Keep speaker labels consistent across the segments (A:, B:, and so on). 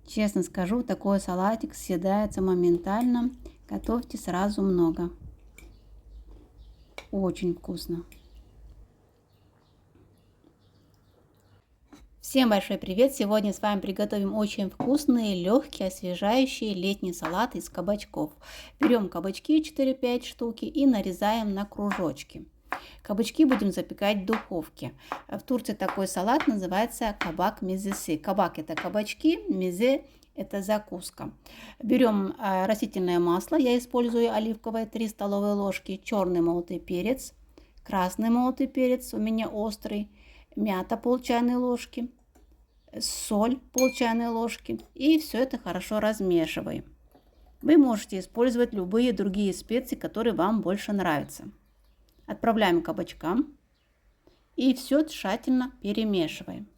A: Честно скажу, такой салатик съедается моментально. Готовьте сразу много. Очень вкусно. Всем большой привет! Сегодня с вами приготовим очень вкусный, легкий, освежающий летний салат из кабачков. Берем кабачки 4-5 штуки и нарезаем на кружочки. Кабачки будем запекать в духовке. В Турции такой салат называется кабак мезеси. Кабак — это кабачки, мезе — это закуска. Берем растительное масло, я использую оливковое 3 столовые ложки, черный молотый перец, красный молотый перец, у меня острый, мята пол чайной ложки, соль пол чайной ложки, и все это хорошо размешиваем. Вы можете использовать любые другие специи, которые вам больше нравятся. Отправляем к кабачкам и все тщательно перемешиваем.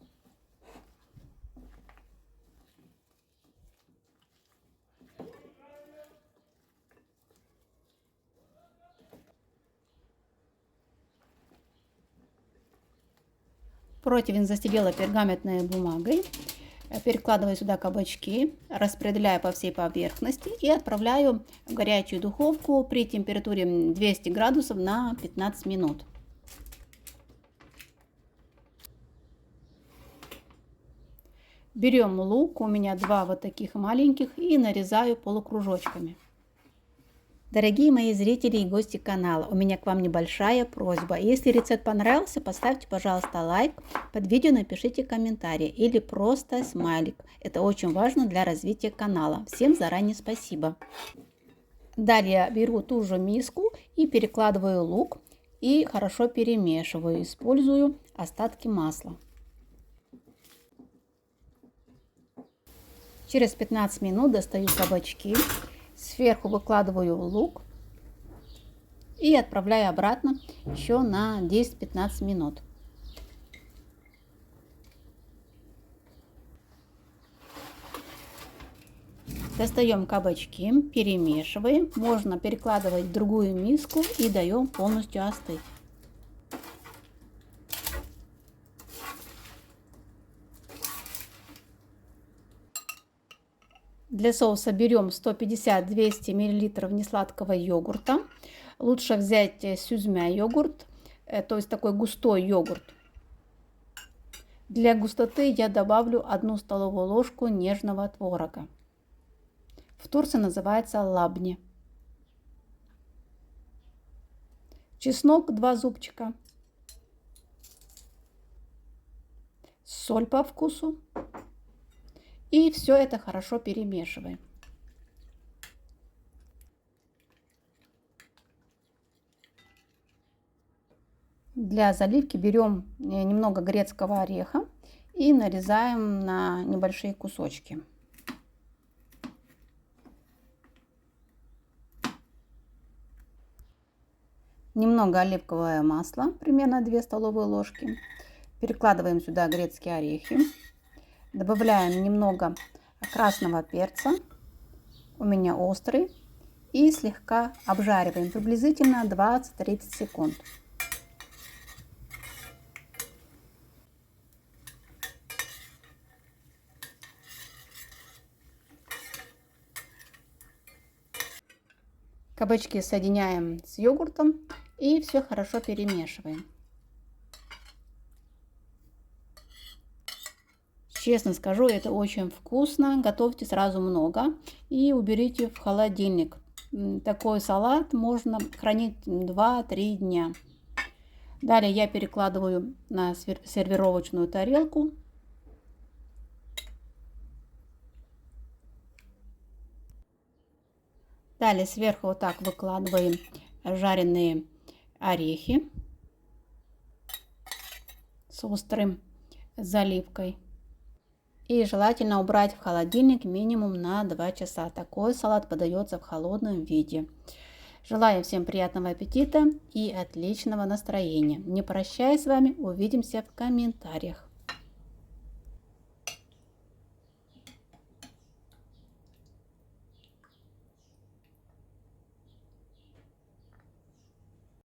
A: Противень застелила пергаментной бумагой. Перекладываю сюда кабачки, распределяю по всей поверхности и отправляю в горячую духовку при температуре 200 градусов на 15 минут. Берем лук, у меня 2 вот таких маленьких, и нарезаю полукружочками. Дорогие мои зрители и гости канала, у меня к вам небольшая просьба. Если рецепт понравился, поставьте, пожалуйста, лайк. Под видео напишите комментарий или просто смайлик. Это очень важно для развития канала. Всем заранее спасибо. Далее беру ту же миску и перекладываю лук и хорошо перемешиваю. Использую остатки масла. Через 15 минут достаю кабачки. Сверху выкладываю лук и отправляю обратно еще на 10-15 минут. Достаем кабачки, перемешиваем. Можно перекладывать в другую миску и даем полностью остыть. Для соуса берем 150-200 мл несладкого йогурта. Лучше взять сюзьмя йогурт, то есть такой густой йогурт. Для густоты я добавлю 1 столовую ложку нежного творога. В Турции называется лабни. Чеснок 2 зубчика. Соль по вкусу. И все это хорошо перемешиваем. Для заливки берем немного грецкого ореха и нарезаем на небольшие кусочки. Немного оливковое масло, примерно 2 столовые ложки. Перекладываем сюда грецкие орехи. Добавляем немного красного перца, у меня острый, и слегка обжариваем приблизительно 20-30 секунд. Кабачки соединяем с йогуртом и все хорошо перемешиваем. Честно скажу, это очень вкусно. Готовьте сразу много и уберите в холодильник. Такой салат можно хранить 2-3 дня. Далее я перекладываю на сервировочную тарелку. Далее сверху вот так выкладываем жареные орехи с острым заливкой. И желательно убрать в холодильник минимум на 2 часа. Такой салат подается в холодном виде. Желаю всем приятного аппетита и отличного настроения. Не прощаюсь с вами, увидимся в комментариях.